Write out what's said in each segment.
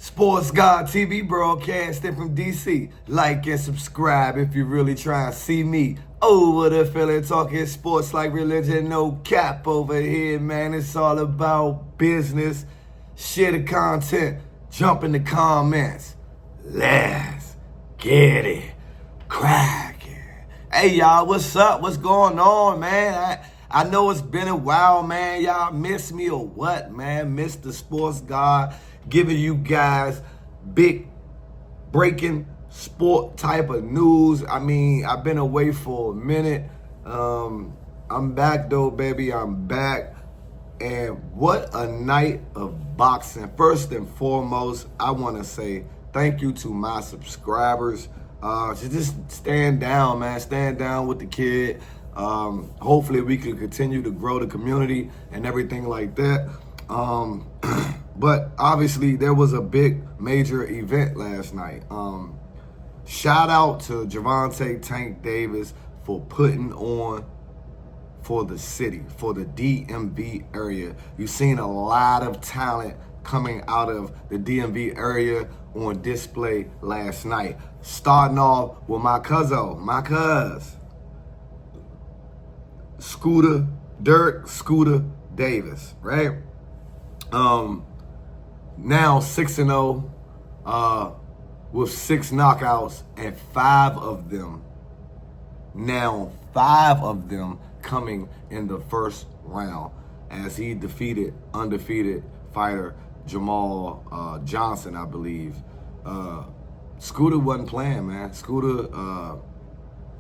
Sports God TV broadcasting from DC. Like and subscribe if you really try to see me. Over the feeling talking sports like religion, no cap over here, man. It's all about business. Share the content, jump in the comments. Let's get it cracking. Hey y'all, what's up? What's going on, man? I know it's been a while, man. Y'all miss me or what, man? Miss the sports God giving you guys big breaking sport type of news. I mean, I've been away for a minute. I'm back though, baby. I'm back. And what a night of boxing. First and foremost, I want to say thank you to my subscribers. To just stand down, man. Stand down with the kid. Hopefully we can continue to grow the community and everything like that. But obviously there was a big major event last night. Shout out to Gervonta Tank Davis for putting on for the city, for the DMV area. You've seen a lot of talent coming out of the DMV area on display last night. Starting off with my cuz Scooter Davis, right? Now 6-0 with 6 knockouts, and 5 of them coming in the first round as he defeated undefeated fighter Jamal Johnson, I believe. Scooter wasn't playing, man. Scooter,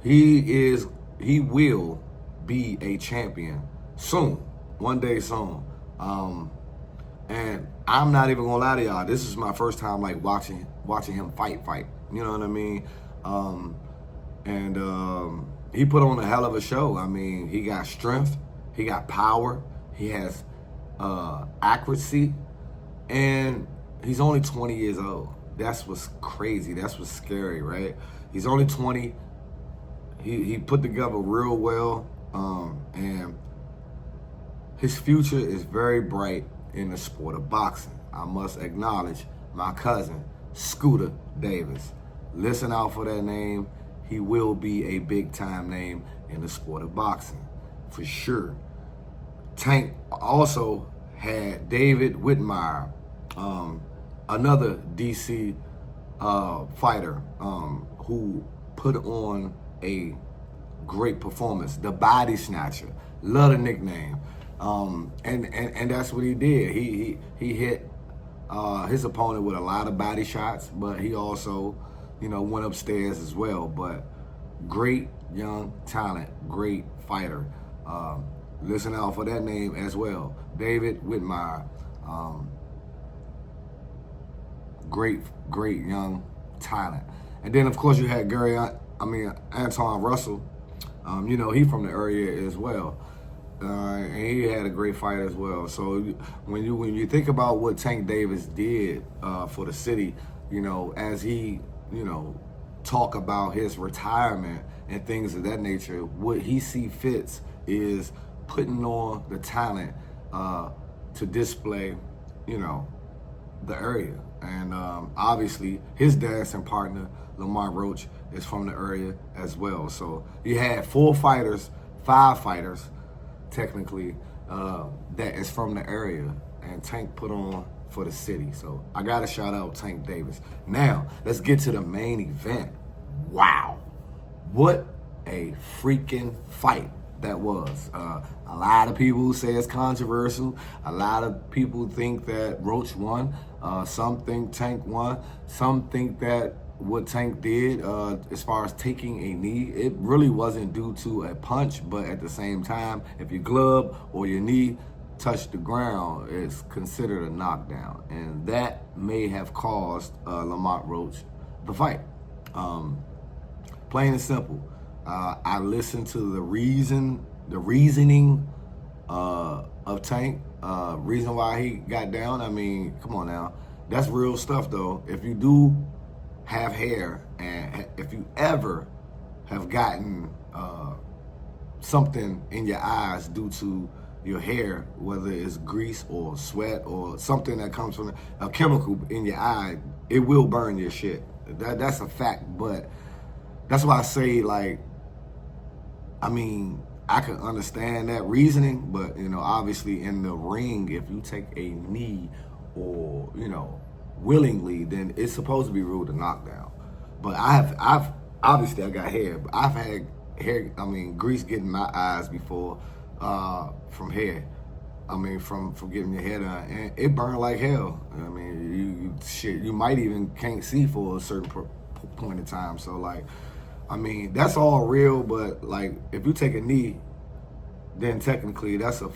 he will be a champion soon, one day soon. And I'm not even gonna lie to y'all, this is my first time like watching him fight. You know what I mean? He put on a hell of a show. I mean, he got strength, he got power, he has accuracy, and he's only 20 years old. That's what's crazy. That's what's scary, right? He's only 20. He put together real well, and his future is very bright in the sport of boxing. I must acknowledge my cousin, Scooter Davis. Listen out for that name. He will be a big time name in the sport of boxing, for sure. Tank also had David Whitmire, another DC fighter who put on a great performance. The Body Snatcher, love the nickname. And that's what he did. He hit his opponent with a lot of body shots, but he also, went upstairs as well. But great young talent, great fighter. Listen out for that name as well, David Whitmire. Great young talent. And then of course you had Anton Russell. He from the area as well. And he had a great fight as well. So when you think about what Tank Davis did for the city, as he talk about his retirement and things of that nature, what he see fits is putting on the talent to display, the area. And obviously his dancing partner Lamont Roach is from the area as well. So you had 5 fighters technically that is from the area, and Tank put on for the city. So I gotta shout out Tank Davis. Now let's get to the main event. Wow, what a freaking fight that was. A lot of people say it's controversial. A lot of people think that Roach won. Some think Tank won. Some think that what Tank did as far as taking a knee, it really wasn't due to a punch, but at the same time, if your glove or your knee touched the ground, it's considered a knockdown. And that may have caused Lamont Roach the fight. Plain and simple. I listened to the reasoning of Tank, reason why he got down. I mean, come on now. That's real stuff though. If you do have hair, and if you ever have gotten something in your eyes due to your hair, whether it's grease or sweat or something that comes from a chemical in your eye, it will burn your shit. That's a fact. But that's why I say, like, I mean, I can understand that reasoning, but obviously in the ring, if you take a knee or willingly, then it's supposed to be ruled a knockdown. But I've obviously I got hair, but I've had hair. I mean, grease getting my eyes before from hair. I mean, from getting your hair done, and it burned like hell. I mean, you might even can't see for a certain point in time. So like, I mean, that's all real, but like, if you take a knee, then technically that's a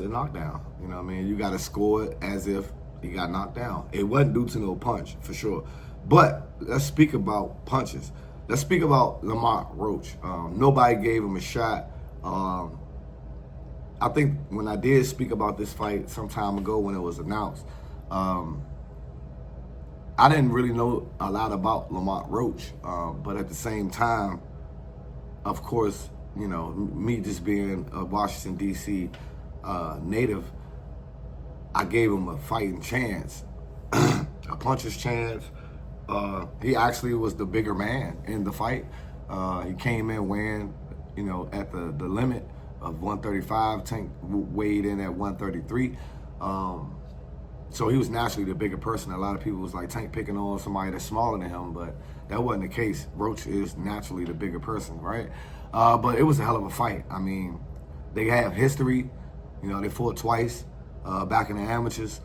knockdown. You know what I mean? You got to score it as if he got knocked down. It wasn't due to no punch, for sure. But let's speak about punches. Let's speak about Lamont Roach. Nobody gave him a shot. I think when I did speak about this fight some time ago when it was announced, I didn't really know a lot about Lamont Roach, but at the same time, of course, me just being a Washington, D.C. Native, I gave him a fighting chance, a puncher's chance. He actually was the bigger man in the fight. He came in weighing, at the limit of 135. Tank weighed in at 133. So he was naturally the bigger person. A lot of people was like Tank picking on somebody that's smaller than him, but that wasn't the case. Roach is naturally the bigger person, right? But it was a hell of a fight. I mean, they have history. They fought twice back in the amateurs.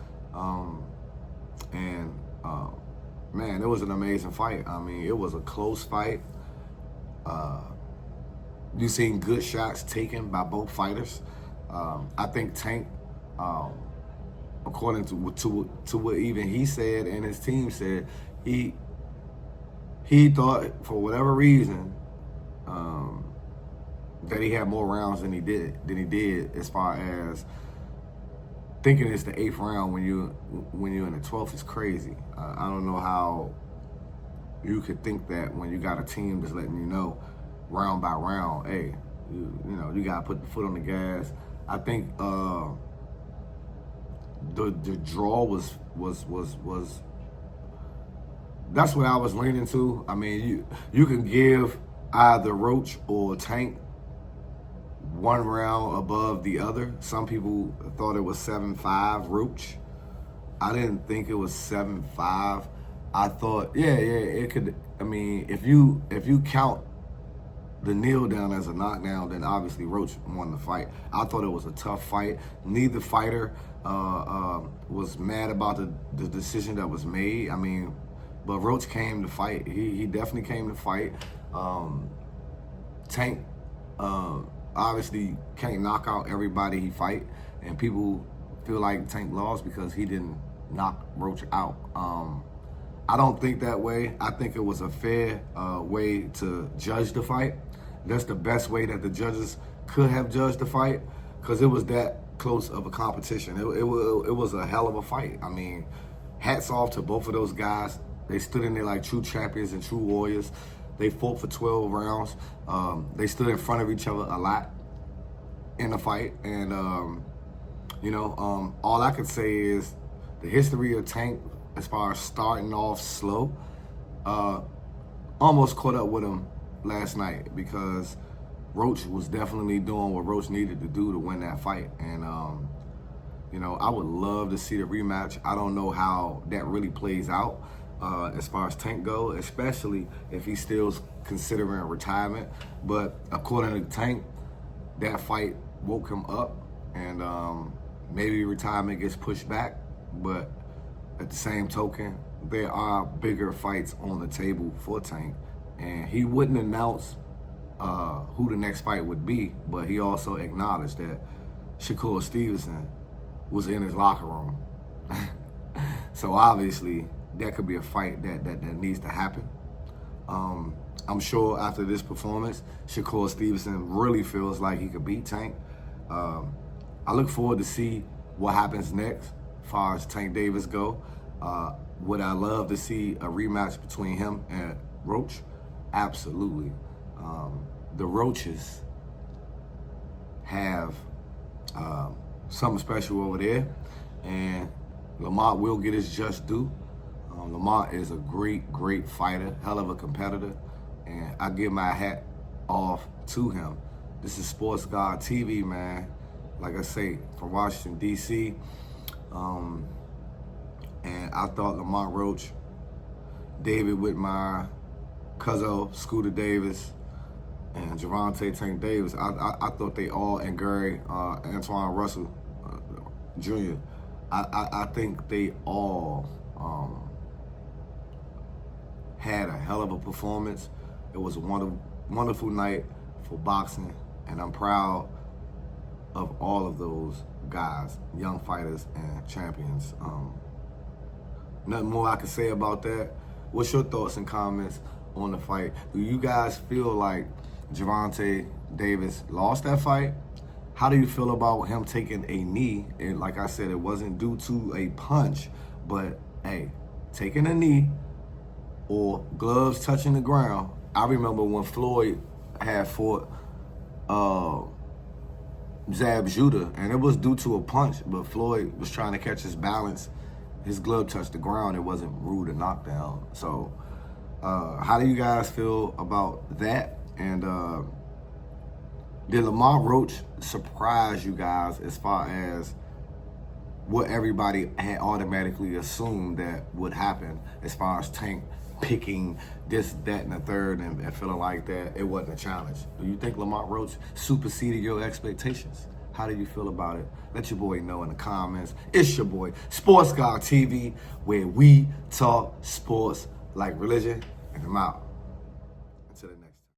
Man, it was an amazing fight. I mean, it was a close fight. You seen good shots taken by both fighters. I think Tank, according to what even he said and his team said, he thought for whatever reason that he had more rounds than he did as far as thinking it's the 8th round when you're in the 12th is crazy. I don't know how you could think that when you got a team that's letting you know round by round, hey, you gotta put the foot on the gas. I think the draw was that's what I was leaning to. I mean, you can give either Roach or Tank one round above the other. Some people thought it was 7-5 Roach. I didn't think it was 7-5. I thought, yeah, it could. I mean, if you count the kneel down as a knockdown, then obviously Roach won the fight. I thought it was a tough fight. Neither fighter was mad about the decision that was made. I mean, but Roach came to fight. He definitely came to fight. Tank obviously can't knock out everybody he fight, and people feel like Tank lost because he didn't knock Roach out. I don't think that way. I think it was a fair way to judge the fight. That's the best way that the judges could have judged the fight, because it was that close of a competition. It was a hell of a fight. I mean, hats off to both of those guys. They stood in there like true champions and true warriors. They fought for 12 rounds. They stood in front of each other a lot in the fight. And, all I could say is the history of Tank, as far as starting off slow, almost caught up with him last night, because Roach was definitely doing what Roach needed to do to win that fight. And, I would love to see the rematch. I don't know how that really plays out as far as Tank go, especially if he's still considering retirement. But according to Tank, that fight woke him up, and maybe retirement gets pushed back. But at the same token, there are bigger fights on the table for Tank, and he wouldn't announce who the next fight would be, but he also acknowledged that Shakur Stevenson was in his locker room. So obviously, that could be a fight that needs to happen. I'm sure after this performance, Shakur Stevenson really feels like he could beat Tank. I look forward to see what happens next as far as Tank Davis go. Would I love to see a rematch between him and Roach? Absolutely. The Roaches have something special over there. And Lamont will get his just due. Lamont is a great fighter, hell of a competitor. And I give my hat off to him. This is Sports God TV, man. Like I say, from Washington, D.C. And I thought Lamont Roach, David Whitmire, Cuzzo, Scooter Davis, and Gervonta Tank Davis, I thought they all, and Gary Antoine Russell Jr., I think they all had a hell of a performance. It was a wonderful night for boxing, and I'm proud of all of those guys, young fighters and champions. Nothing more I can say about that. What's your thoughts and comments on the fight? Do you guys feel like Gervonta Davis lost that fight? How do you feel about him taking a knee? And like I said, it wasn't due to a punch, but hey, taking a knee or gloves touching the ground. I remember when Floyd had fought Zab Judah, and it was due to a punch, but Floyd was trying to catch his balance. His glove touched the ground. It wasn't ruled a knockdown. So how do you guys feel about that? And did Lamont Roach surprise you guys as far as what everybody had automatically assumed that would happen as far as Tank picking this, that, and the third and feeling like that it wasn't a challenge? Do you think Lamont Roach superseded your expectations? How do you feel about it? Let your boy know in the comments. It's your boy, Sports God TV, where we talk sports like religion, and I'm out. Until the next time.